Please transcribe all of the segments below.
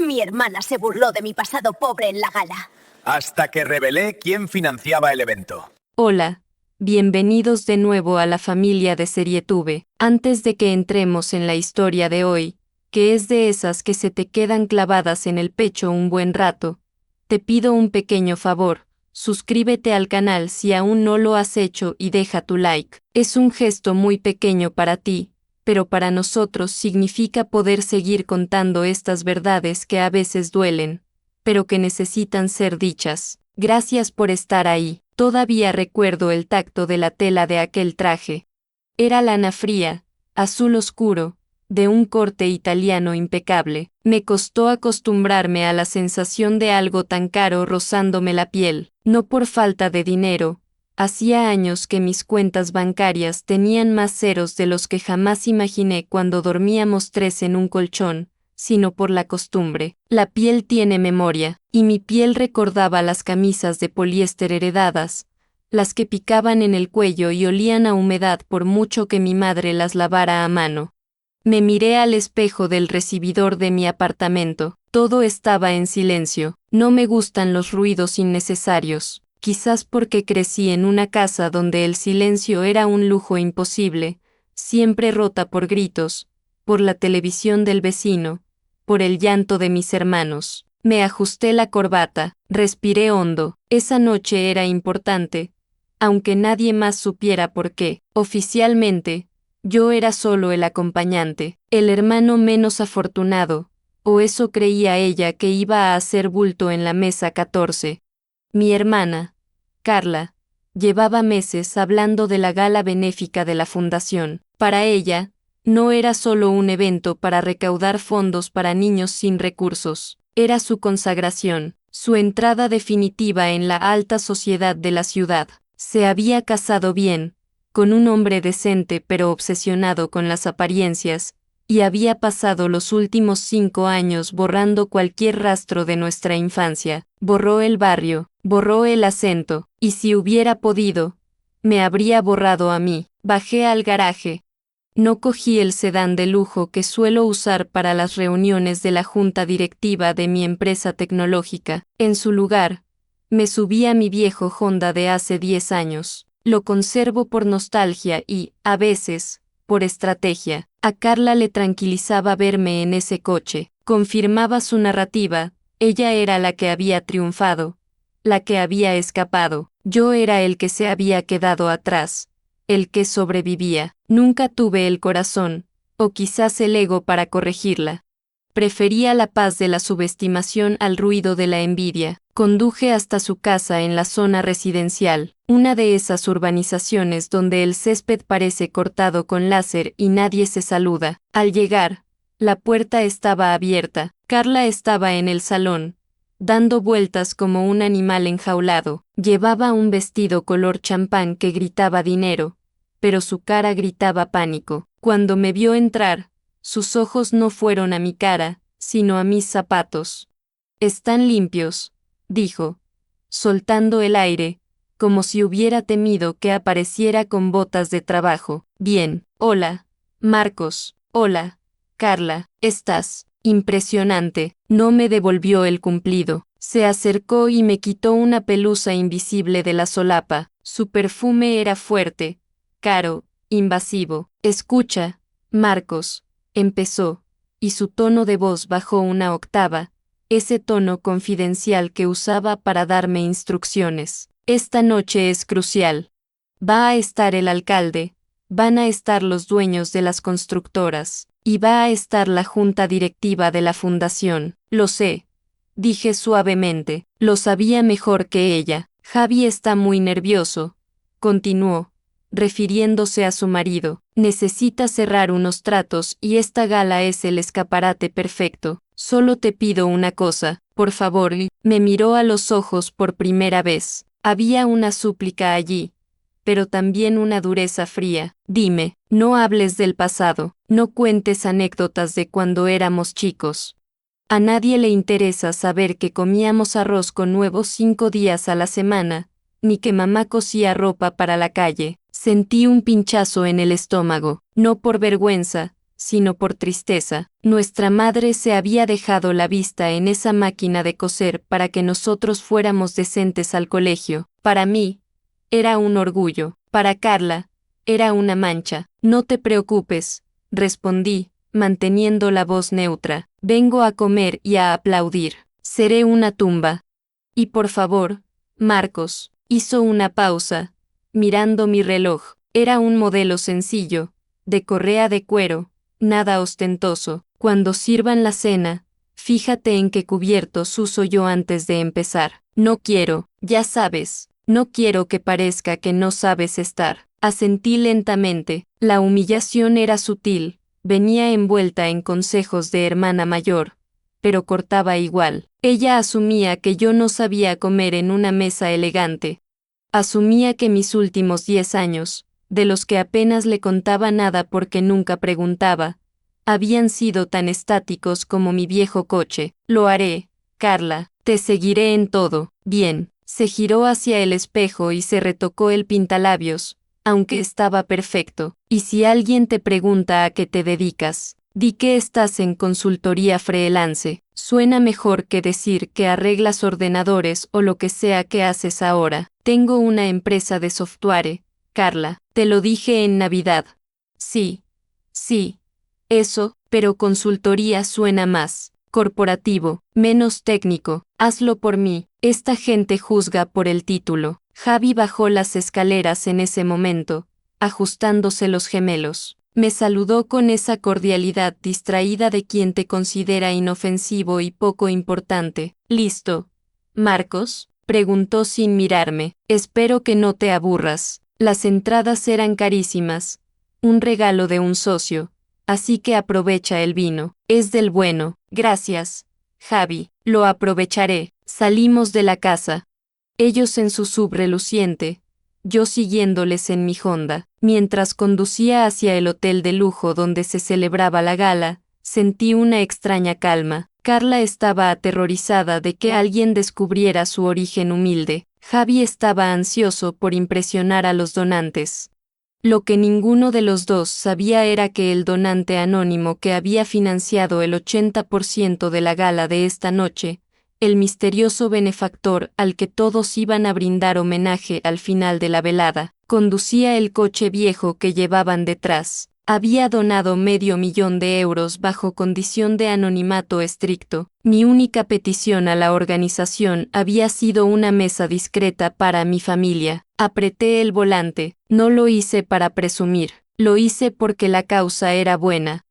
Mi hermana se burló de mi pasado pobre en la gala. Hasta que revelé quién financiaba el evento. Hola, bienvenidos de nuevo a la familia de Serietube. Antes de que entremos en la historia de hoy, que es de esas que se te quedan clavadas en el pecho un buen rato, te pido un pequeño favor. Suscríbete al canal si aún no lo has hecho y deja tu like. Es un gesto muy pequeño para ti, pero para nosotros significa poder seguir contando estas verdades que a veces duelen, pero que necesitan ser dichas. Gracias por estar ahí. Todavía recuerdo el tacto de la tela de aquel traje. Era lana fría, azul oscuro, de un corte italiano impecable. Me costó acostumbrarme a la sensación de algo tan caro rozándome la piel, no por falta de dinero. Hacía años que mis cuentas bancarias tenían más ceros de los que jamás imaginé cuando dormíamos 3 en un colchón, sino por la costumbre. La piel tiene memoria, y mi piel recordaba las camisas de poliéster heredadas, las que picaban en el cuello y olían a humedad por mucho que mi madre las lavara a mano. Me miré al espejo del recibidor de mi apartamento. Todo estaba en silencio. No me gustan los ruidos innecesarios, quizás porque crecí en una casa donde el silencio era un lujo imposible, siempre rota por gritos, por la televisión del vecino, por el llanto de mis hermanos. Me ajusté la corbata, respiré hondo. Esa noche era importante, aunque nadie más supiera por qué. Oficialmente, yo era solo el acompañante, el hermano menos afortunado, o eso creía ella que iba a hacer bulto en la mesa 14. Mi hermana, Carla, llevaba meses hablando de la gala benéfica de la fundación. Para ella, no era solo un evento para recaudar fondos para niños sin recursos, era su consagración, su entrada definitiva en la alta sociedad de la ciudad. Se había casado bien, con un hombre decente pero obsesionado con las apariencias, y había pasado los últimos 5 años borrando cualquier rastro de nuestra infancia. Borró el barrio, borró el acento, y si hubiera podido, me habría borrado a mí. Bajé al garaje. No cogí el sedán de lujo que suelo usar para las reuniones de la junta directiva de mi empresa tecnológica. En su lugar, me subí a mi viejo Honda de hace 10 años. Lo conservo por nostalgia y, a veces, por estrategia. A Carla le tranquilizaba verme en ese coche. Confirmaba su narrativa. Ella era la que había triunfado, la que había escapado. Yo era el que se había quedado atrás, el que sobrevivía. Nunca tuve el corazón, o quizás el ego para corregirla. Prefería la paz de la subestimación al ruido de la envidia. Conduje hasta su casa en la zona residencial, una de esas urbanizaciones donde el césped parece cortado con láser y nadie se saluda. Al llegar, la puerta estaba abierta. Carla estaba en el salón, dando vueltas como un animal enjaulado. Llevaba un vestido color champán que gritaba dinero, pero su cara gritaba pánico. Cuando me vio entrar, sus ojos no fueron a mi cara, sino a mis zapatos. «Están limpios», dijo, soltando el aire, como si hubiera temido que apareciera con botas de trabajo. «Bien, hola, Marcos, hola, Carla, estás impresionante». No me devolvió el cumplido. Se acercó y me quitó una pelusa invisible de la solapa. Su perfume era fuerte, caro, invasivo. «Escucha, Marcos», empezó, y su tono de voz bajó una octava, ese tono confidencial que usaba para darme instrucciones. «Esta noche es crucial. Va a estar el alcalde, van a estar los dueños de las constructoras, y va a estar la junta directiva de la fundación». «Lo sé», dije suavemente. Lo sabía mejor que ella. «Javi está muy nervioso», continuó, refiriéndose a su marido. «Necesita cerrar unos tratos y esta gala es el escaparate perfecto. Solo te pido una cosa, por favor». Me miró a los ojos por primera vez. Había una súplica allí, pero también una dureza fría. «Dime, no hables del pasado, no cuentes anécdotas de cuando éramos chicos. A nadie le interesa saber que comíamos arroz con huevos 5 días a la semana, ni que mamá cosía ropa para la calle». Sentí un pinchazo en el estómago, no por vergüenza, sino por tristeza. Nuestra madre se había dejado la vista en esa máquina de coser para que nosotros fuéramos decentes al colegio. Para mí, era un orgullo. Para Carla, era una mancha. No te preocupes, respondí, manteniendo la voz neutra. Vengo a comer y a aplaudir. Seré una tumba. Y por favor, Marcos, hizo una pausa, mirando mi reloj. Era un modelo sencillo, de correa de cuero, nada ostentoso. Cuando sirvan la cena, fíjate en qué cubiertos uso yo antes de empezar. No quiero, ya sabes, no quiero que parezca que no sabes estar. Asentí lentamente. La humillación era sutil, venía envuelta en consejos de hermana mayor, pero cortaba igual. Ella asumía que yo no sabía comer en una mesa elegante. Asumía que mis últimos 10 años, de los que apenas le contaba nada porque nunca preguntaba, habían sido tan estáticos como mi viejo coche. Lo haré, Carla, te seguiré en todo. Bien. Se giró hacia el espejo y se retocó el pintalabios, aunque estaba perfecto. Y si alguien te pregunta a qué te dedicas, di que estás en consultoría freelance. Suena mejor que decir que arreglas ordenadores o lo que sea que haces ahora. Tengo una empresa de software, Carla, te lo dije en Navidad. Sí, eso, pero consultoría suena más corporativo, menos técnico. Hazlo por mí. Esta gente juzga por el título. Javi bajó las escaleras en ese momento, ajustándose los gemelos. Me saludó con esa cordialidad distraída de quien te considera inofensivo y poco importante. ¿Listo, Marcos?, preguntó sin mirarme. Espero que no te aburras. Las entradas eran carísimas, un regalo de un socio, así que aprovecha el vino. Es del bueno. Gracias, Javi, lo aprovecharé. Salimos de la casa. Ellos en su sub reluciente, yo siguiéndoles en mi Honda. Mientras conducía hacia el hotel de lujo donde se celebraba la gala, sentí una extraña calma. Carla estaba aterrorizada de que alguien descubriera su origen humilde. Javi estaba ansioso por impresionar a los donantes. Lo que ninguno de los dos sabía era que el donante anónimo que había financiado el 80% de la gala de esta noche, el misterioso benefactor al que todos iban a brindar homenaje al final de la velada, conducía el coche viejo que llevaban detrás. Había donado $500,000 bajo condición de anonimato estricto. Mi única petición a la organización había sido una mesa discreta para mi familia. Apreté el volante. No lo hice para presumir, lo hice porque la causa era buena.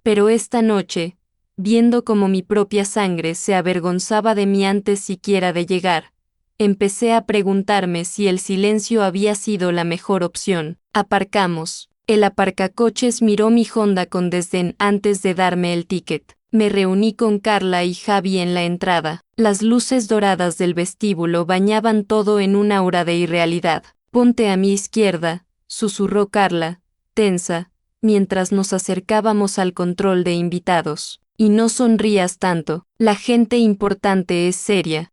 Pero esta noche, viendo cómo mi propia sangre se avergonzaba de mí antes siquiera de llegar, empecé a preguntarme si el silencio había sido la mejor opción. Aparcamos. El aparcacoches miró mi Honda con desdén antes de darme el ticket. Me reuní con Carla y Javi en la entrada. Las luces doradas del vestíbulo bañaban todo en un aura de irrealidad. Ponte a mi izquierda, susurró Carla, tensa, mientras nos acercábamos al control de invitados. Y no sonrías tanto, la gente importante es seria.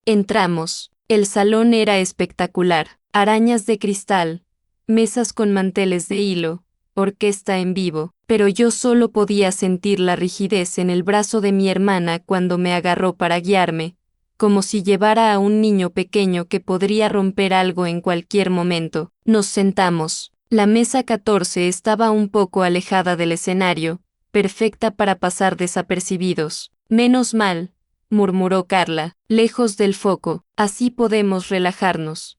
Entramos. El salón era espectacular. Arañas de cristal, mesas con manteles de hilo, orquesta en vivo, pero yo solo podía sentir la rigidez en el brazo de mi hermana cuando me agarró para guiarme, como si llevara a un niño pequeño que podría romper algo en cualquier momento. Nos sentamos. La mesa 14 estaba un poco alejada del escenario, perfecta para pasar desapercibidos. Menos mal, murmuró Carla, lejos del foco, así podemos relajarnos.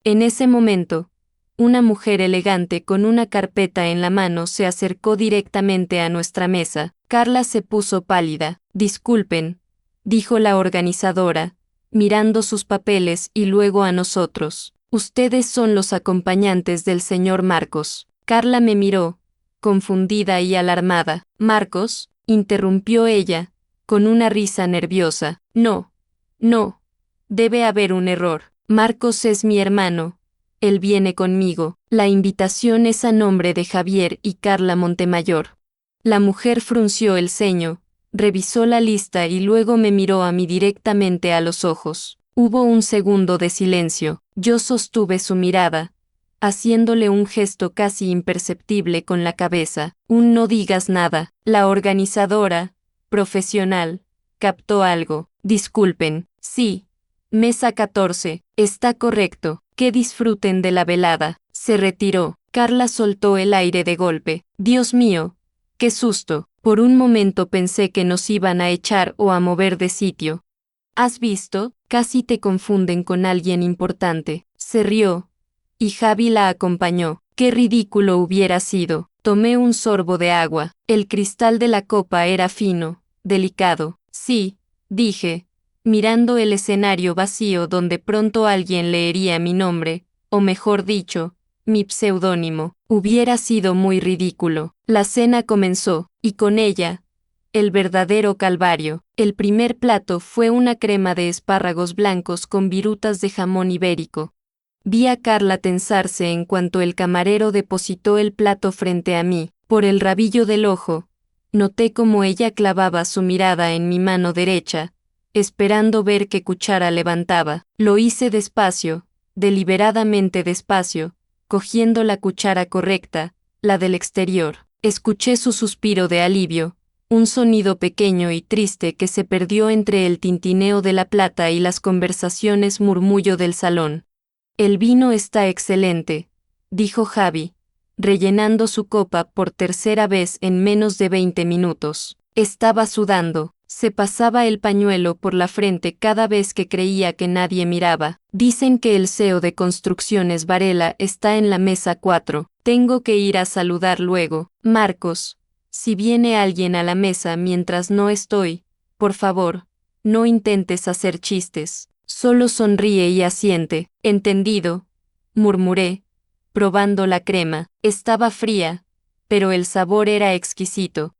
En ese momento, una mujer elegante con una carpeta en la mano se acercó directamente a nuestra mesa. Carla se puso pálida. Disculpen, dijo la organizadora, mirando sus papeles y luego a nosotros. Ustedes son los acompañantes del señor Marcos. Carla me miró, confundida y alarmada. Marcos, interrumpió ella, con una risa nerviosa. No, debe haber un error. Marcos es mi hermano. Él viene conmigo. La invitación es a nombre de Javier y Carla Montemayor. La mujer frunció el ceño, revisó la lista y luego me miró a mí directamente a los ojos. Hubo un segundo de silencio. Yo sostuve su mirada, haciéndole un gesto casi imperceptible con la cabeza. Un no digas nada. La organizadora, profesional, captó algo. Disculpen. Sí. Mesa 14. Está correcto. Que disfruten de la velada. Se retiró. Carla soltó el aire de golpe. Dios mío. ¡Qué susto! Por un momento pensé que nos iban a echar o a mover de sitio. ¿Has visto? Casi te confunden con alguien importante. Se rió. Y Javi la acompañó. Qué ridículo hubiera sido. Tomé un sorbo de agua. El cristal de la copa era fino, delicado. Sí, dije, mirando el escenario vacío donde pronto alguien leería mi nombre, o mejor dicho, mi pseudónimo. Hubiera sido muy ridículo. La cena comenzó, y con ella, el verdadero calvario. El primer plato fue una crema de espárragos blancos con virutas de jamón ibérico. Vi a Carla tensarse en cuanto el camarero depositó el plato frente a mí. Por el rabillo del ojo, noté cómo ella clavaba su mirada en mi mano derecha, esperando ver qué cuchara levantaba. Lo hice despacio, deliberadamente despacio, cogiendo la cuchara correcta, la del exterior. Escuché su suspiro de alivio, un sonido pequeño y triste que se perdió entre el tintineo de la plata y las conversaciones murmullo del salón. El vino está excelente, dijo Javi, rellenando su copa por tercera vez en menos de 20 minutos. Estaba sudando, se pasaba el pañuelo por la frente cada vez que creía que nadie miraba. Dicen que el CEO de Construcciones Varela está en la mesa 4. Tengo que ir a saludar luego. Marcos, si viene alguien a la mesa mientras no estoy, por favor, no intentes hacer chistes. Solo sonríe y asiente. Entendido, murmuré, probando la crema. Estaba fría, pero el sabor era exquisito.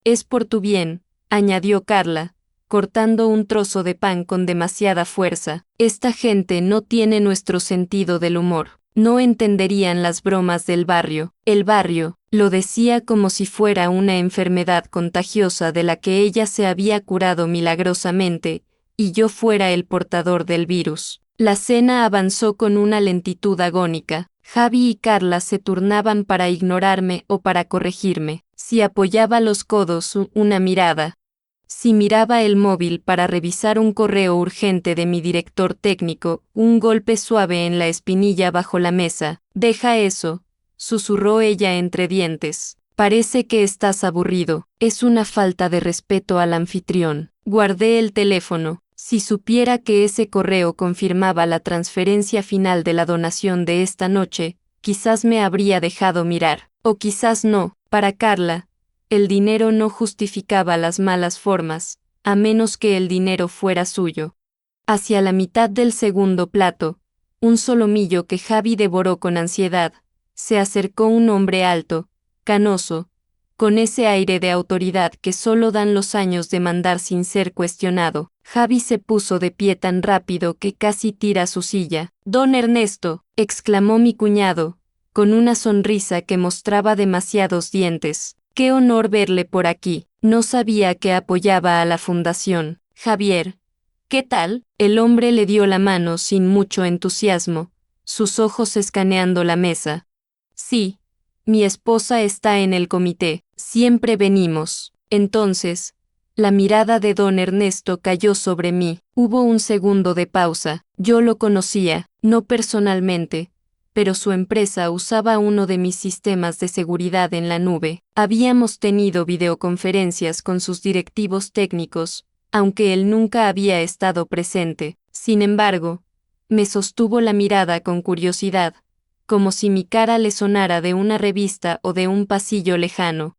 Es por tu bien, añadió Carla, cortando un trozo de pan con demasiada fuerza. Esta gente no tiene nuestro sentido del humor. No entenderían las bromas del barrio. El barrio, lo decía como si fuera una enfermedad contagiosa de la que ella se había curado milagrosamente, y yo fuera el portador del virus. La cena avanzó con una lentitud agónica. Javi y Carla se turnaban para ignorarme o para corregirme. Si apoyaba los codos, una mirada. Si miraba el móvil para revisar un correo urgente de mi director técnico, un golpe suave en la espinilla bajo la mesa. Deja eso, susurró ella entre dientes. Parece que estás aburrido. Es una falta de respeto al anfitrión. Guardé el teléfono. Si supiera que ese correo confirmaba la transferencia final de la donación de esta noche, quizás me habría dejado mirar. O quizás no. Para Carla, el dinero no justificaba las malas formas, a menos que el dinero fuera suyo. Hacia la mitad del segundo plato, un solomillo que Javi devoró con ansiedad, se acercó un hombre alto, canoso, con ese aire de autoridad que solo dan los años de mandar sin ser cuestionado. Javi se puso de pie tan rápido que casi tira su silla. «Don Ernesto», exclamó mi cuñado, con una sonrisa que mostraba demasiados dientes. «Qué honor verle por aquí. No sabía que apoyaba a la fundación. Javier, ¿qué tal?» El hombre le dio la mano sin mucho entusiasmo, sus ojos escaneando la mesa. «Sí, mi esposa está en el comité. Siempre venimos». Entonces, la mirada de don Ernesto cayó sobre mí. Hubo un segundo de pausa. Yo lo conocía, no personalmente, pero su empresa usaba uno de mis sistemas de seguridad en la nube. Habíamos tenido videoconferencias con sus directivos técnicos, aunque él nunca había estado presente. Sin embargo, me sostuvo la mirada con curiosidad, como si mi cara le sonara de una revista o de un pasillo lejano.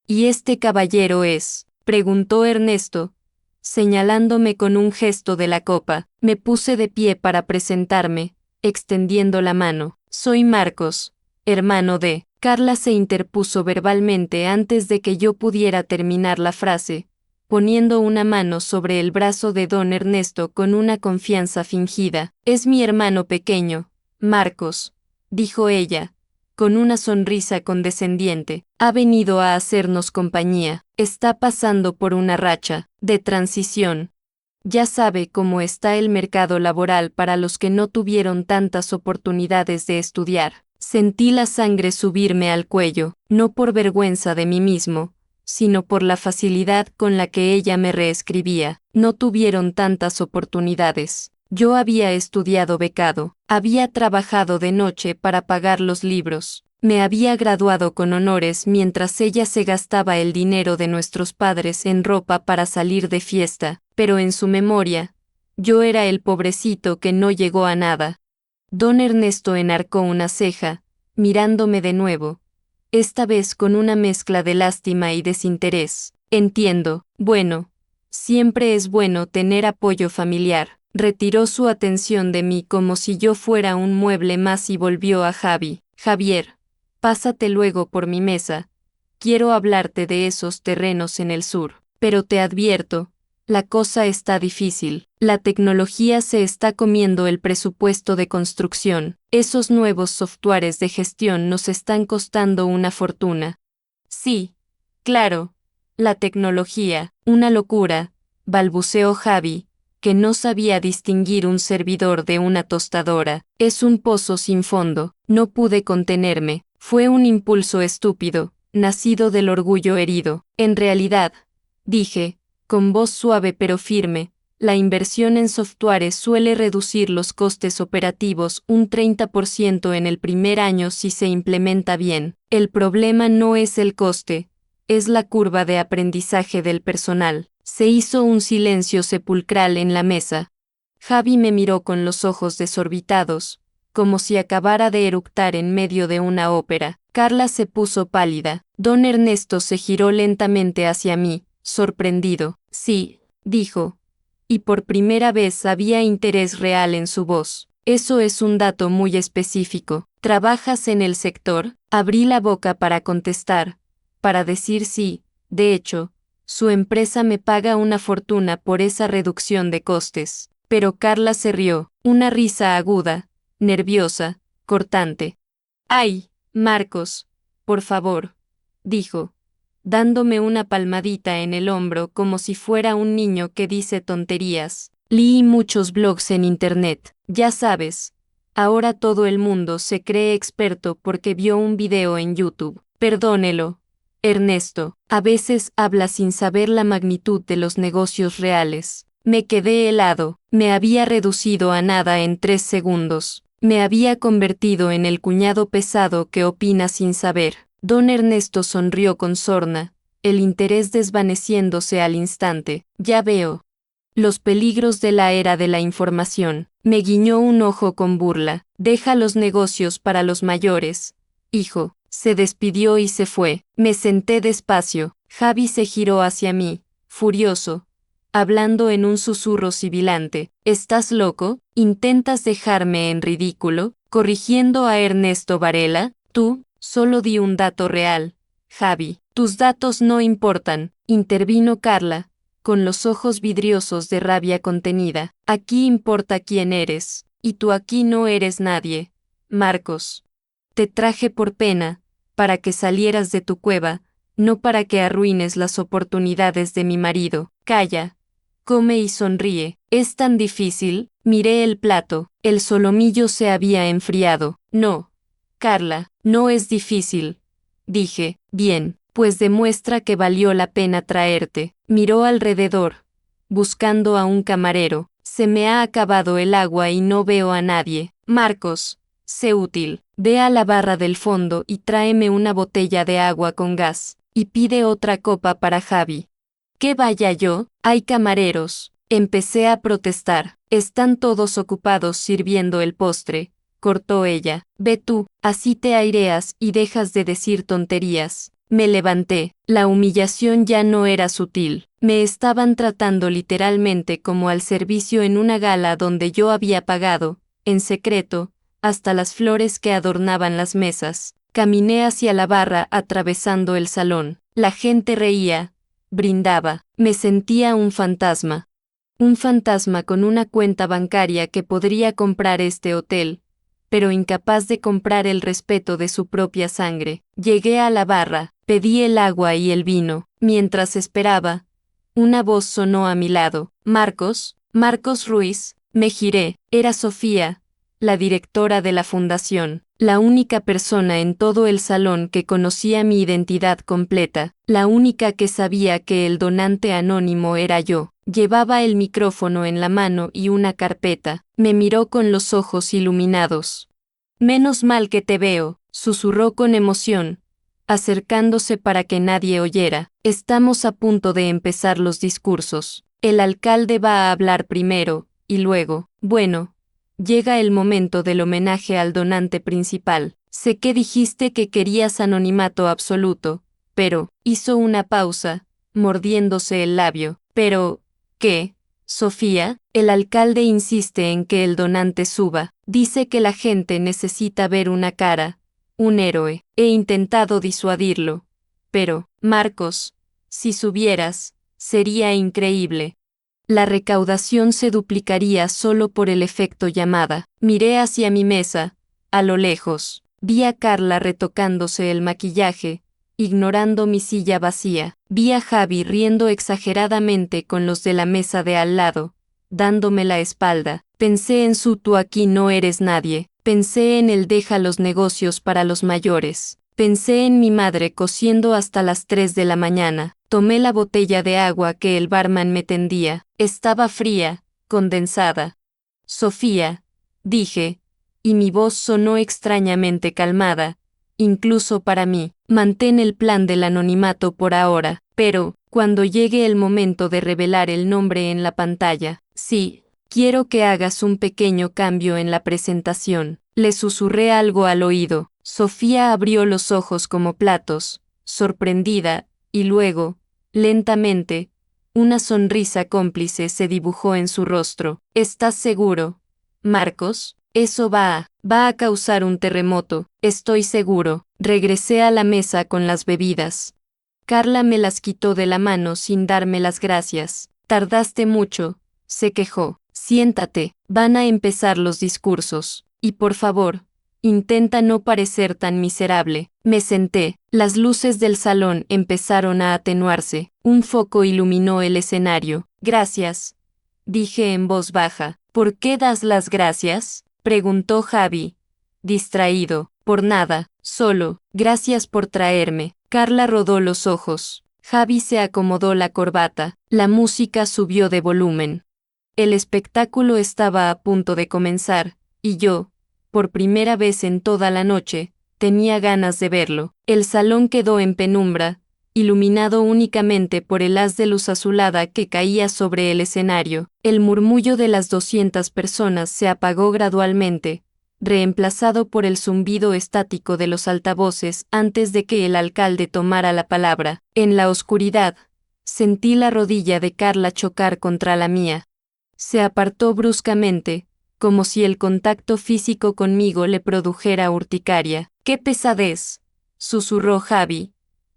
«¿Y este caballero es?», preguntó Ernesto, señalándome con un gesto de la copa. Me puse de pie para presentarme, extendiendo la mano. «Soy Marcos, hermano de». Carla se interpuso verbalmente antes de que yo pudiera terminar la frase, poniendo una mano sobre el brazo de don Ernesto con una confianza fingida. «Es mi hermano pequeño, Marcos», dijo ella, con una sonrisa condescendiente. «Ha venido a hacernos compañía. Está pasando por una racha de transición. Ya sabe cómo está el mercado laboral para los que no tuvieron tantas oportunidades de estudiar. Sentí la sangre subirme al cuello, no por vergüenza de mí mismo, sino por la facilidad con la que ella me reescribía. No tuvieron tantas oportunidades. Yo había estudiado becado, había trabajado de noche para pagar los libros, me había graduado con honores mientras ella se gastaba el dinero de nuestros padres en ropa para salir de fiesta, pero en su memoria, yo era el pobrecito que no llegó a nada. Don Ernesto enarcó una ceja, mirándome de nuevo, esta vez con una mezcla de lástima y desinterés. Entiendo, bueno, siempre es bueno tener apoyo familiar. Retiró su atención de mí como si yo fuera un mueble más y volvió a Javi. Javier, pásate luego por mi mesa. Quiero hablarte de esos terrenos en el sur. Pero te advierto, la cosa está difícil. La tecnología se está comiendo el presupuesto de construcción. Esos nuevos softwares de gestión nos están costando una fortuna. Sí, claro, la tecnología, una locura, balbuceó Javi, que no sabía distinguir un servidor de una tostadora. Es un pozo sin fondo. No pude contenerme. Fue un impulso estúpido, nacido del orgullo herido. En realidad, dije, con voz suave pero firme, la inversión en softwares suele reducir los costes operativos un 30% en el primer año si se implementa bien. El problema no es el coste, es la curva de aprendizaje del personal. Se hizo un silencio sepulcral en la mesa. Javi me miró con los ojos desorbitados, como si acabara de eructar en medio de una ópera. Carla se puso pálida. Don Ernesto se giró lentamente hacia mí, sorprendido. Sí, dijo. Y por primera vez había interés real en su voz. Eso es un dato muy específico. ¿Trabajas en el sector? Abrí la boca para contestar, para decir sí. De hecho, su empresa me paga una fortuna por esa reducción de costes. Pero Carla se rió, una risa aguda, nerviosa, cortante. ¡Ay, Marcos! Por favor, dijo, dándome una palmadita en el hombro como si fuera un niño que dice tonterías. Leí muchos blogs en internet, ya sabes. Ahora todo el mundo se cree experto porque vio un video en YouTube. Perdónelo, Ernesto, a veces habla sin saber la magnitud de los negocios reales. Me quedé helado, me había reducido a nada en 3 segundos. Me había convertido en el cuñado pesado que opina sin saber. Don Ernesto sonrió con sorna, el interés desvaneciéndose al instante. Ya veo. Los peligros de la era de la información. Me guiñó un ojo con burla. Deja los negocios para los mayores, hijo. Se despidió y se fue. Me senté despacio. Javi se giró hacia mí, furioso, hablando en un susurro sibilante. ¿Estás loco? ¿Intentas dejarme en ridículo? Corrigiendo a Ernesto Varela, tú, solo di un dato real. Javi, tus datos no importan, intervino Carla, con los ojos vidriosos de rabia contenida. Aquí importa quién eres, y tú aquí no eres nadie. Marcos, te traje por pena, para que salieras de tu cueva, no para que arruines las oportunidades de mi marido. Calla, come y sonríe. ¿Es tan difícil? Miré el plato, el solomillo se había enfriado. No, Carla, no es difícil. Dije, bien, pues demuestra que valió la pena traerte. Miró alrededor, buscando a un camarero. Se me ha acabado el agua y no veo a nadie. Marcos, sé útil. Ve a la barra del fondo y tráeme una botella de agua con gas, y pide otra copa para Javi. ¿Que vaya yo? Hay camareros. Empecé a protestar. Están todos ocupados sirviendo el postre, cortó ella. Ve tú, así te aireas y dejas de decir tonterías. Me levanté. La humillación ya no era sutil. Me estaban tratando literalmente como al servicio en una gala donde yo había pagado, en secreto, hasta las flores que adornaban las mesas. Caminé hacia la barra atravesando el salón. La gente reía, brindaba. Me sentía un fantasma. Un fantasma con una cuenta bancaria que podría comprar este hotel, pero incapaz de comprar el respeto de su propia sangre. Llegué a la barra, pedí el agua y el vino. Mientras esperaba, una voz sonó a mi lado. Marcos, Marcos Ruiz. Me giré. Era Sofía, la directora de la fundación. la única persona en todo el salón que conocía mi identidad completa, la única que sabía que el donante anónimo era yo. Llevaba el micrófono en la mano y una carpeta. Me miró con los ojos iluminados. «Menos mal que te veo», susurró con emoción, acercándose para que nadie oyera. «Estamos a punto de empezar los discursos. El alcalde va a hablar primero, y luego, bueno, llega el momento del homenaje al donante principal. Sé que dijiste que querías anonimato absoluto, pero», hizo una pausa, mordiéndose el labio. «Pero, ¿qué, Sofía?» El alcalde insiste en que el donante suba. Dice que la gente necesita ver una cara, un héroe. He intentado disuadirlo. Pero, Marcos, si subieras, sería increíble. La recaudación se duplicaría solo por el efecto llamada. Miré hacia mi mesa, a lo lejos. Vi a Carla retocándose el maquillaje, ignorando mi silla vacía. Vi a Javi riendo exageradamente con los de la mesa de al lado, dándome la espalda. Pensé en su «tú aquí no eres nadie». Pensé en el «deja los negocios para los mayores». Pensé en mi madre cosiendo hasta las 3 de la mañana. Tomé la botella de agua que el barman me tendía. Estaba fría, condensada. «Sofía», dije, y mi voz sonó extrañamente calmada, incluso para mí. «Mantén el plan del anonimato por ahora, pero, cuando llegue el momento de revelar el nombre en la pantalla, sí, quiero que hagas un pequeño cambio en la presentación». Le susurré algo al oído. Sofía abrió los ojos como platos, sorprendida, y luego, lentamente, una sonrisa cómplice se dibujó en su rostro. «¿Estás seguro, Marcos? Eso va a causar un terremoto, estoy seguro». Regresé a la mesa con las bebidas. Carla me las quitó de la mano sin darme las gracias. «Tardaste mucho», se quejó. «Siéntate, van a empezar los discursos. Y por favor, intenta no parecer tan miserable». Me senté. Las luces del salón empezaron a atenuarse. Un foco iluminó el escenario. «Gracias», dije en voz baja. «¿Por qué das las gracias?», preguntó Javi, distraído. «Por nada, solo, gracias por traerme». Carla rodó los ojos. Javi se acomodó la corbata. La música subió de volumen. El espectáculo estaba a punto de comenzar, y yo, por primera vez en toda la noche, tenía ganas de verlo. El salón quedó en penumbra, iluminado únicamente por el haz de luz azulada que caía sobre el escenario. El murmullo de las 200 personas se apagó gradualmente, reemplazado por el zumbido estático de los altavoces antes de que el alcalde tomara la palabra. En la oscuridad, sentí la rodilla de Carla chocar contra la mía. Se apartó bruscamente, como si el contacto físico conmigo le produjera urticaria. «¡Qué pesadez!», susurró Javi,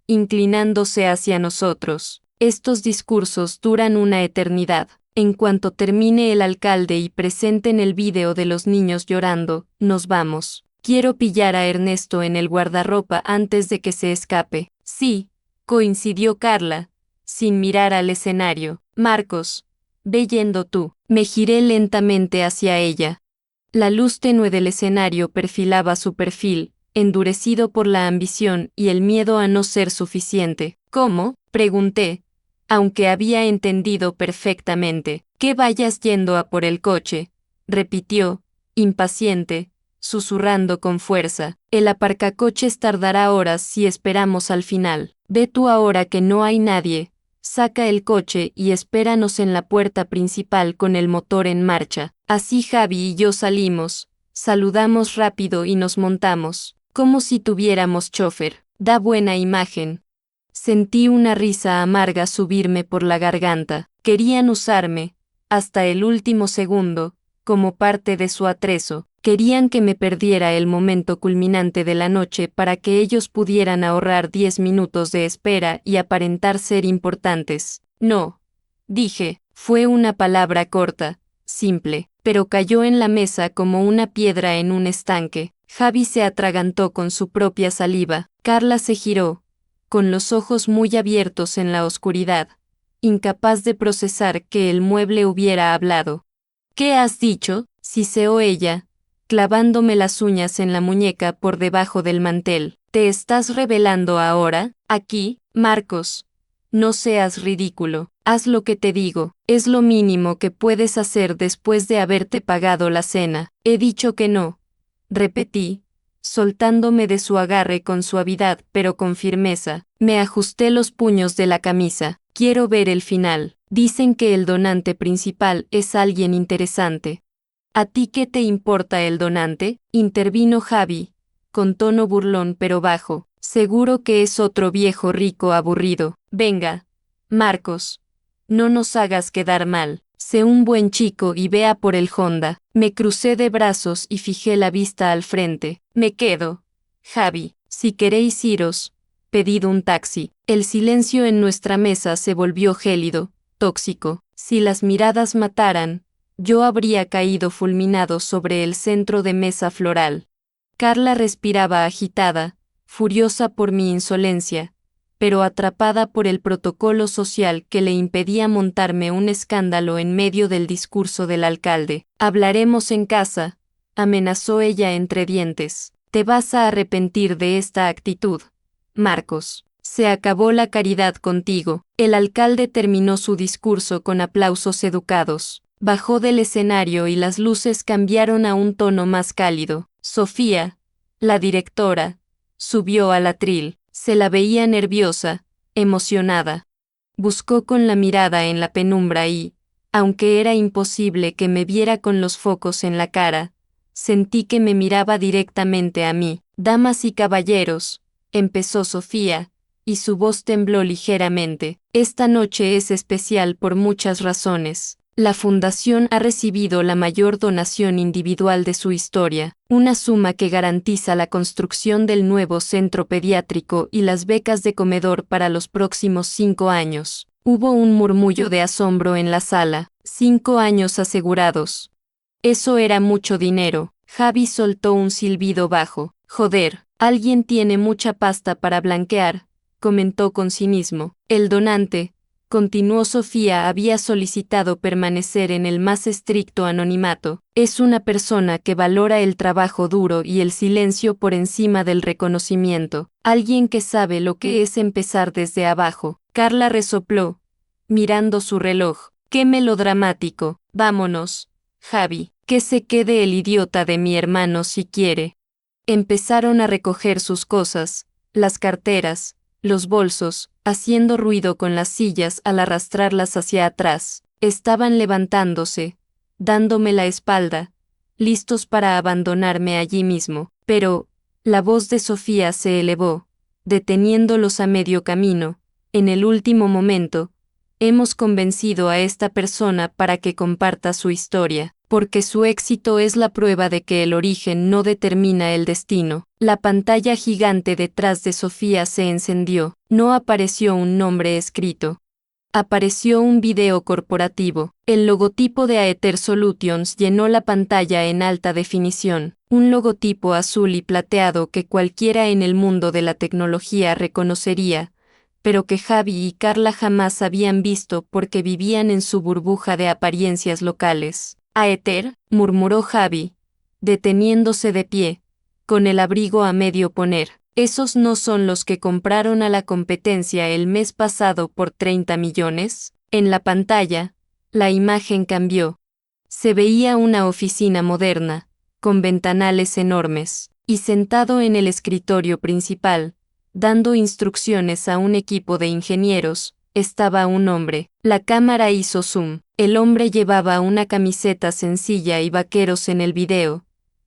inclinándose hacia nosotros. «Estos discursos duran una eternidad. En cuanto termine el alcalde y presenten el vídeo de los niños llorando, nos vamos. Quiero pillar a Ernesto en el guardarropa antes de que se escape». «Sí», coincidió Carla, sin mirar al escenario. «Marcos, ve yendo tú». Me giré lentamente hacia ella. La luz tenue del escenario perfilaba su perfil, endurecido por la ambición y el miedo a no ser suficiente. «¿Cómo?», pregunté, aunque había entendido perfectamente. «Que vayas yendo a por el coche», repitió, impaciente, susurrando con fuerza. «El aparcacoches tardará horas si esperamos al final. Ve tú ahora que no hay nadie. Saca el coche y espéranos en la puerta principal con el motor en marcha». Así Javi y yo salimos, saludamos rápido y nos montamos, como si tuviéramos chofer. Da buena imagen. Sentí una risa amarga subirme por la garganta. Querían usarme, hasta el último segundo, como parte de su atrezo. Querían que me perdiera el momento culminante de la noche para que ellos pudieran ahorrar 10 minutos de espera y aparentar ser importantes. «No», dije. Fue una palabra corta, simple, pero cayó en la mesa como una piedra en un estanque. Javi se atragantó con su propia saliva. Carla se giró, con los ojos muy abiertos en la oscuridad, incapaz de procesar que el mueble hubiera hablado. «¿Qué has dicho?», siseó ella, clavándome las uñas en la muñeca por debajo del mantel. ¿Te estás revelando ahora? Aquí, Marcos. No seas ridículo. Haz lo que te digo. Es lo mínimo que puedes hacer después de haberte pagado la cena. He dicho que no. Repetí, soltándome de su agarre con suavidad pero con firmeza. Me ajusté los puños de la camisa. Quiero ver el final. Dicen que el donante principal es alguien interesante. ¿A ti qué te importa el donante? Intervino Javi, con tono burlón pero bajo. Seguro que es otro viejo rico aburrido. Venga, Marcos. No nos hagas quedar mal. Sé un buen chico y vea por el Honda. Me crucé de brazos y fijé la vista al frente. Me quedo. Javi, si queréis iros, pedid un taxi. El silencio en nuestra mesa se volvió gélido, tóxico. Si las miradas mataran, yo habría caído fulminado sobre el centro de mesa floral. Carla respiraba agitada, furiosa por mi insolencia, pero atrapada por el protocolo social que le impedía montarme un escándalo en medio del discurso del alcalde. Hablaremos en casa, amenazó ella entre dientes. Te vas a arrepentir de esta actitud, Marcos. Se acabó la caridad contigo. El alcalde terminó su discurso con aplausos educados. Bajó del escenario y las luces cambiaron a un tono más cálido. Sofía, la directora, subió al atril. Se la veía nerviosa, emocionada. Buscó con la mirada en la penumbra y, aunque era imposible que me viera con los focos en la cara, sentí que me miraba directamente a mí. Damas y caballeros, empezó Sofía, y su voz tembló ligeramente. Esta noche es especial por muchas razones. La fundación ha recibido la mayor donación individual de su historia, una suma que garantiza la construcción del nuevo centro pediátrico y las becas de comedor para los próximos 5 años. Hubo un murmullo de asombro en la sala. 5 años asegurados. Eso era mucho dinero. Javi soltó un silbido bajo. Joder, alguien tiene mucha pasta para blanquear, comentó con cinismo. El donante, continuó Sofía, había solicitado permanecer en el más estricto anonimato. Es una persona que valora el trabajo duro y el silencio por encima del reconocimiento. Alguien que sabe lo que es empezar desde abajo. Carla resopló, mirando su reloj. ¡Qué melodramático! Vámonos, Javi, que se quede el idiota de mi hermano si quiere. Empezaron a recoger sus cosas, las carteras, los bolsos, haciendo ruido con las sillas al arrastrarlas hacia atrás. Estaban levantándose, dándome la espalda, listos para abandonarme allí mismo. Pero, la voz de Sofía se elevó, deteniéndolos a medio camino. En el último momento, hemos convencido a esta persona para que comparta su historia, porque su éxito es la prueba de que el origen no determina el destino. La pantalla gigante detrás de Sofía se encendió. No apareció un nombre escrito. Apareció un video corporativo. El logotipo de Aether Solutions llenó la pantalla en alta definición. Un logotipo azul y plateado que cualquiera en el mundo de la tecnología reconocería, pero que Javi y Carla jamás habían visto porque vivían en su burbuja de apariencias locales. Aether, murmuró Javi, deteniéndose de pie, con el abrigo a medio poner. ¿Esos no son los que compraron a la competencia el mes pasado por 30 millones? En la pantalla, la imagen cambió. Se veía una oficina moderna, con ventanales enormes, y sentado en el escritorio principal, dando instrucciones a un equipo de ingenieros, estaba un hombre. La cámara hizo zoom. El hombre llevaba una camiseta sencilla y vaqueros en el video,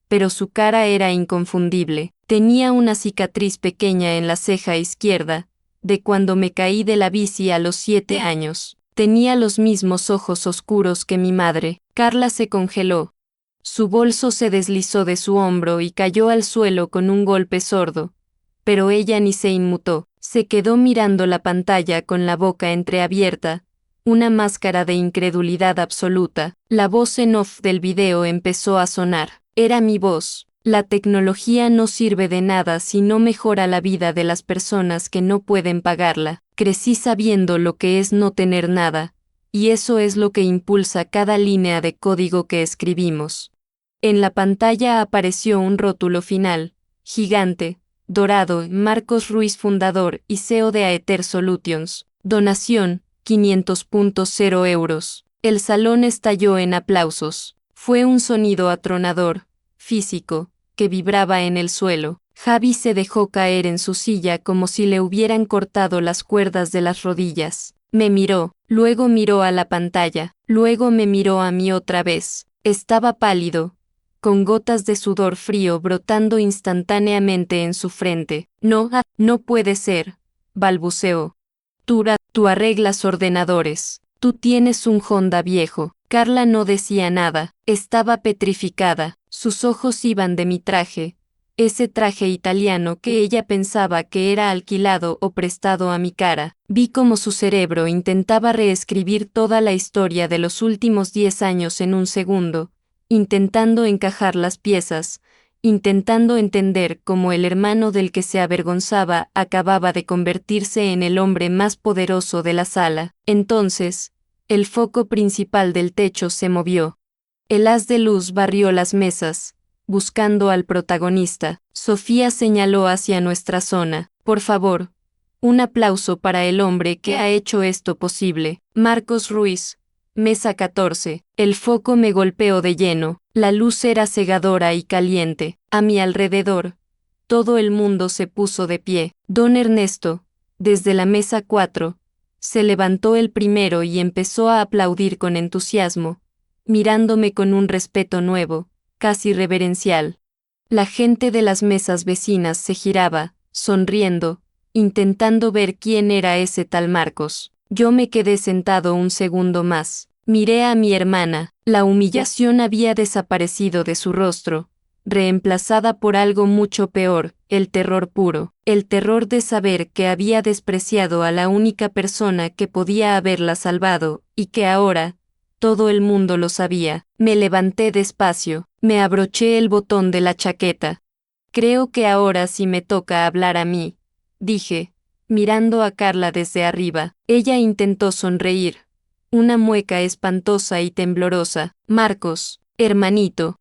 pero su cara era inconfundible. Tenía una cicatriz pequeña en la ceja izquierda, de cuando me caí de la bici a los 7 años. Tenía los mismos ojos oscuros que mi madre. Carla se congeló. Su bolso se deslizó de su hombro y cayó al suelo con un golpe sordo, pero ella ni se inmutó. Se quedó mirando la pantalla con la boca entreabierta, una máscara de incredulidad absoluta. La voz en off del video empezó a sonar. Era mi voz. La tecnología no sirve de nada si no mejora la vida de las personas que no pueden pagarla. Crecí sabiendo lo que es no tener nada, y eso es lo que impulsa cada línea de código que escribimos. En la pantalla apareció un rótulo final, gigante, dorado, Marcos Ruiz, fundador y CEO de Aether Solutions. Donación, 500.0 euros. El salón estalló en aplausos. Fue un sonido atronador, físico, que vibraba en el suelo. Javi se dejó caer en su silla como si le hubieran cortado las cuerdas de las rodillas. Me miró, luego miró a la pantalla, luego me miró a mí otra vez. Estaba pálido, con gotas de sudor frío brotando instantáneamente en su frente. No puede ser, balbuceó. Tú arreglas ordenadores. Tú tienes un Honda viejo. Carla no decía nada, estaba petrificada. Sus ojos iban de mi traje, ese traje italiano que ella pensaba que era alquilado o prestado a mi cara. Vi cómo su cerebro intentaba reescribir toda la historia de los últimos 10 años en un segundo, intentando encajar las piezas, intentando entender cómo el hermano del que se avergonzaba acababa de convertirse en el hombre más poderoso de la sala. Entonces, el foco principal del techo se movió. El haz de luz barrió las mesas, buscando al protagonista. Sofía señaló hacia nuestra zona. Por favor, un aplauso para el hombre que ha hecho esto posible. Marcos Ruiz, mesa 14. El foco me golpeó de lleno. La luz era cegadora y caliente. A mi alrededor, todo el mundo se puso de pie. Don Ernesto, desde la mesa 4, se levantó el primero y empezó a aplaudir con entusiasmo, mirándome con un respeto nuevo, casi reverencial. La gente de las mesas vecinas se giraba, sonriendo, intentando ver quién era ese tal Marcos. Yo me quedé sentado un segundo más. Miré a mi hermana. La humillación había desaparecido de su rostro, reemplazada por algo mucho peor, el terror puro, el terror de saber que había despreciado a la única persona que podía haberla salvado, y que ahora, todo el mundo lo sabía. Me levanté despacio, me abroché el botón de la chaqueta. Creo que ahora sí me toca hablar a mí, dije, mirando a Carla desde arriba. Ella intentó sonreír. Una mueca espantosa y temblorosa. Marcos, hermanito,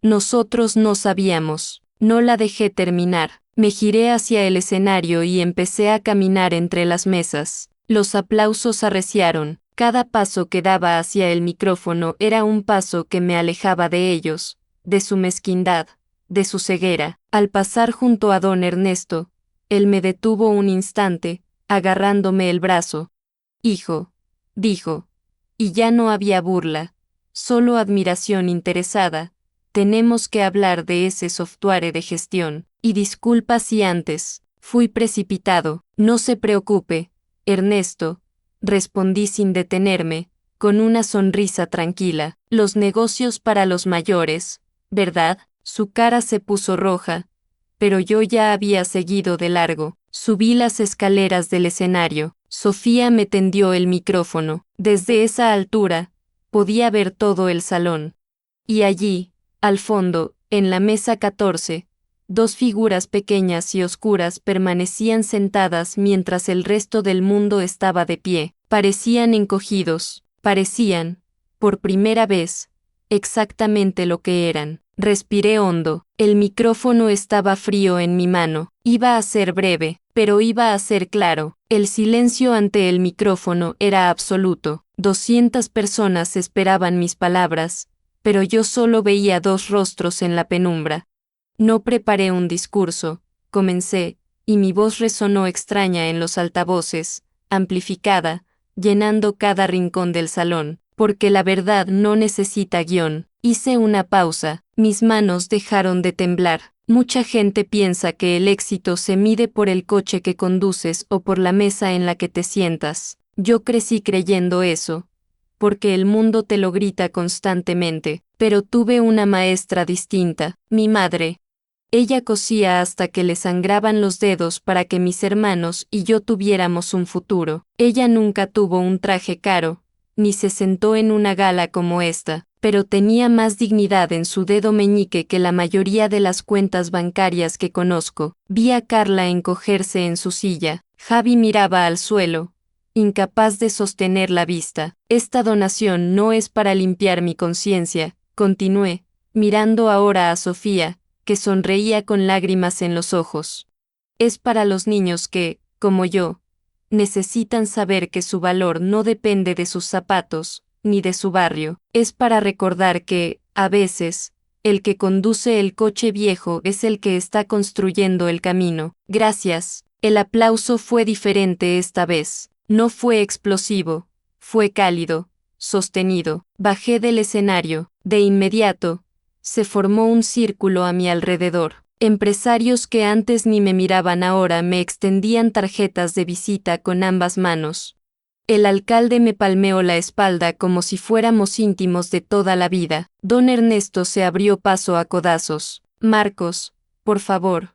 nosotros no sabíamos. No la dejé terminar. Me giré hacia el escenario y empecé a caminar entre las mesas. Los aplausos arreciaron. Cada paso que daba hacia el micrófono era un paso que me alejaba de ellos, de su mezquindad, de su ceguera. Al pasar junto a don Ernesto, él me detuvo un instante, agarrándome el brazo. Hijo, dijo, y ya no había burla, solo admiración interesada. Tenemos que hablar de ese software de gestión. Y disculpa si antes fui precipitado. No se preocupe, Ernesto, respondí sin detenerme, con una sonrisa tranquila. Los negocios para los mayores, ¿verdad? Su cara se puso roja, pero yo ya había seguido de largo. Subí las escaleras del escenario. Sofía me tendió el micrófono. Desde esa altura, podía ver todo el salón. Y allí, al fondo, en la mesa 14, dos figuras pequeñas y oscuras permanecían sentadas mientras el resto del mundo estaba de pie. Parecían encogidos, parecían, por primera vez, exactamente lo que eran. Respiré hondo. El micrófono estaba frío en mi mano. Iba a ser breve, pero iba a ser claro. El silencio ante el micrófono era absoluto. 200 personas esperaban mis palabras, pero yo solo veía dos rostros en la penumbra. No preparé un discurso, comencé, y mi voz resonó extraña en los altavoces, amplificada, llenando cada rincón del salón, porque la verdad no necesita guión. Hice una pausa, mis manos dejaron de temblar. Mucha gente piensa que el éxito se mide por el coche que conduces o por la mesa en la que te sientas. Yo crecí creyendo eso, porque el mundo te lo grita constantemente, pero tuve una maestra distinta, mi madre. Ella cosía hasta que le sangraban los dedos para que mis hermanos y yo tuviéramos un futuro. Ella nunca tuvo un traje caro, ni se sentó en una gala como esta, pero tenía más dignidad en su dedo meñique que la mayoría de las cuentas bancarias que conozco. Vi a Carla encogerse en su silla. Javi miraba al suelo, incapaz de sostener la vista. Esta donación no es para limpiar mi conciencia, continué, mirando ahora a Sofía, que sonreía con lágrimas en los ojos. Es para los niños que, como yo, necesitan saber que su valor no depende de sus zapatos, ni de su barrio. Es para recordar que, a veces, el que conduce el coche viejo es el que está construyendo el camino. Gracias. El aplauso fue diferente esta vez. No fue explosivo, fue cálido, sostenido. Bajé del escenario. De inmediato, se formó un círculo a mi alrededor. Empresarios que antes ni me miraban ahora me extendían tarjetas de visita con ambas manos. El alcalde me palmeó la espalda como si fuéramos íntimos de toda la vida. Don Ernesto se abrió paso a codazos. Marcos, por favor,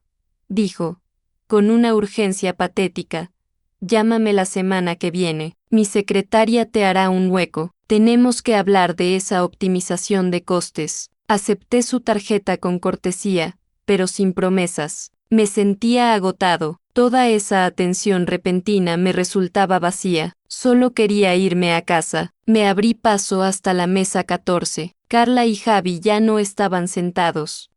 dijo, con una urgencia patética. Llámame la semana que viene. Mi secretaria te hará un hueco. Tenemos que hablar de esa optimización de costes. Acepté su tarjeta con cortesía, pero sin promesas. Me sentía agotado. Toda esa atención repentina me resultaba vacía. Solo quería irme a casa. Me abrí paso hasta la mesa 14. Carla y Javi ya no estaban sentados.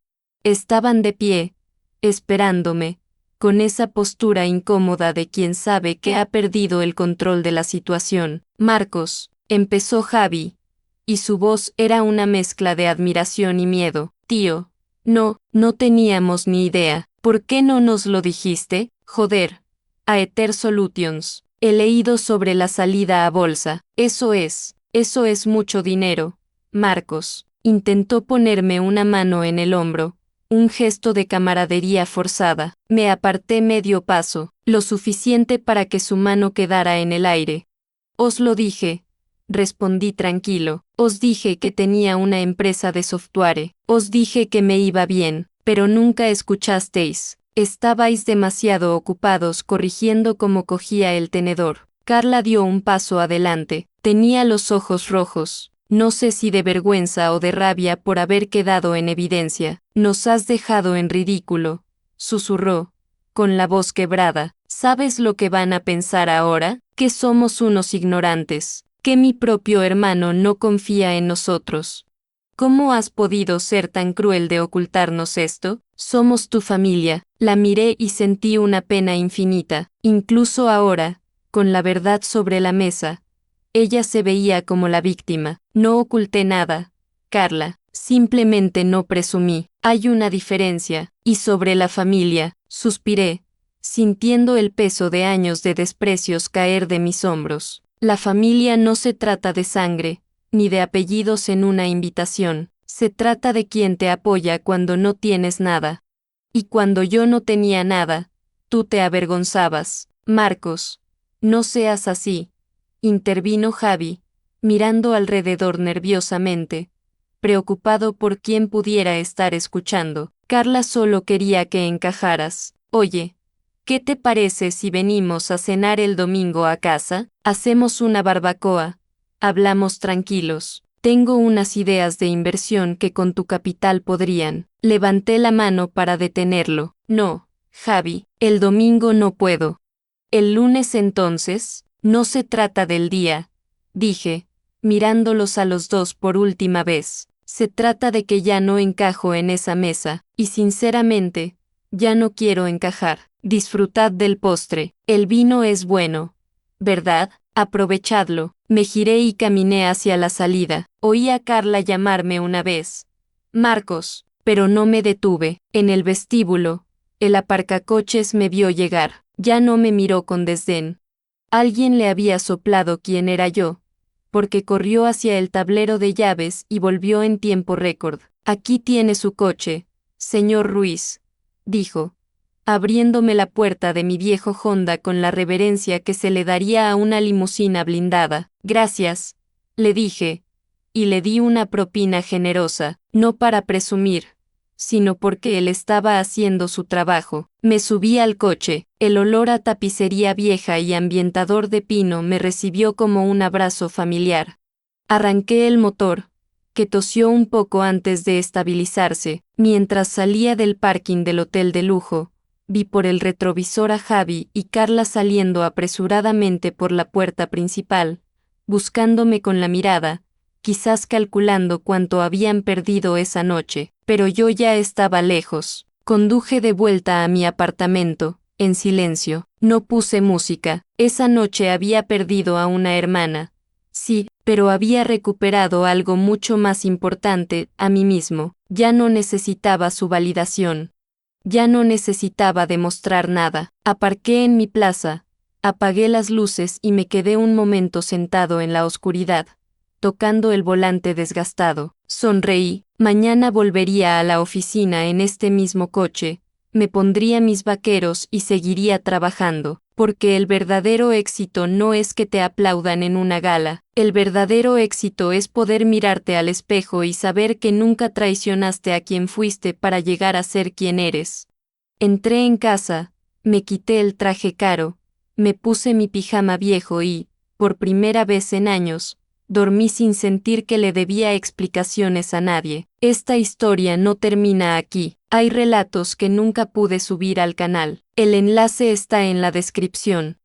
Estaban de pie, esperándome, con esa postura incómoda de quien sabe que ha perdido el control de la situación. Marcos, empezó Javi, y su voz era una mezcla de admiración y miedo. Tío, no teníamos ni idea. ¿Por qué no nos lo dijiste? Joder. Aether Solutions. He leído sobre la salida a bolsa. Eso es mucho dinero. Marcos intentó ponerme una mano en el hombro, un gesto de camaradería forzada. Me aparté medio paso, lo suficiente para que su mano quedara en el aire. Os lo dije, respondí tranquilo. Os dije que tenía una empresa de software. Os dije que me iba bien, pero nunca escuchasteis. Estabais demasiado ocupados corrigiendo cómo cogía el tenedor. Carla dio un paso adelante. Tenía los ojos rojos. No sé si de vergüenza o de rabia por haber quedado en evidencia. Nos has dejado en ridículo, susurró, con la voz quebrada. ¿Sabes lo que van a pensar ahora? Que somos unos ignorantes, que mi propio hermano no confía en nosotros. ¿Cómo has podido ser tan cruel de ocultarnos esto? Somos tu familia. La miré y sentí una pena infinita. Incluso ahora, con la verdad sobre la mesa, ella se veía como la víctima. No oculté nada, Carla. Simplemente no presumí. Hay una diferencia. Y sobre la familia, suspiré, sintiendo el peso de años de desprecios caer de mis hombros. La familia no se trata de sangre, ni de apellidos en una invitación. Se trata de quien te apoya cuando no tienes nada. Y cuando yo no tenía nada, tú te avergonzabas. Marcos, no seas así, intervino Javi, mirando alrededor nerviosamente, preocupado por quién pudiera estar escuchando. Carla solo quería que encajaras. Oye, ¿qué te parece si venimos a cenar el domingo a casa? Hacemos una barbacoa. Hablamos tranquilos. Tengo unas ideas de inversión que con tu capital podrían. Levanté la mano para detenerlo. No, Javi, el domingo no puedo. El lunes entonces, no se trata del día, dije, mirándolos a los dos por última vez. Se trata de que ya no encajo en esa mesa, y sinceramente, ya no quiero encajar. Disfrutad del postre. El vino es bueno, ¿verdad? Aprovechadlo. Me giré y caminé hacia la salida. Oí a Carla llamarme una vez. Marcos, pero no me detuve. En el vestíbulo, el aparcacoches me vio llegar. Ya no me miró con desdén. Alguien le había soplado quién era yo, porque corrió hacia el tablero de llaves y volvió en tiempo récord. Aquí tiene su coche, señor Ruiz, dijo, abriéndome la puerta de mi viejo Honda con la reverencia que se le daría a una limusina blindada. Gracias, le dije, y le di una propina generosa, no para presumir, sino porque él estaba haciendo su trabajo. Me subí al coche, el olor a tapicería vieja y ambientador de pino me recibió como un abrazo familiar. Arranqué el motor, que tosió un poco antes de estabilizarse. Mientras salía del parking del hotel de lujo, vi por el retrovisor a Javi y Carla saliendo apresuradamente por la puerta principal, buscándome con la mirada, quizás calculando cuánto habían perdido esa noche, pero yo ya estaba lejos. Conduje de vuelta a mi apartamento, en silencio. No puse música. Esa noche había perdido a una hermana. Sí, pero había recuperado algo mucho más importante, a mí mismo. Ya no necesitaba su validación. Ya no necesitaba demostrar nada. Aparqué en mi plaza, apagué las luces y me quedé un momento sentado en la oscuridad, tocando el volante desgastado. Sonreí. Mañana volvería a la oficina en este mismo coche, me pondría mis vaqueros y seguiría trabajando, porque el verdadero éxito no es que te aplaudan en una gala, el verdadero éxito es poder mirarte al espejo y saber que nunca traicionaste a quien fuiste para llegar a ser quien eres. Entré en casa, me quité el traje caro, me puse mi pijama viejo y, por primera vez en años, dormí sin sentir que le debía explicaciones a nadie. Esta historia no termina aquí. Hay relatos que nunca pude subir al canal. El enlace está en la descripción.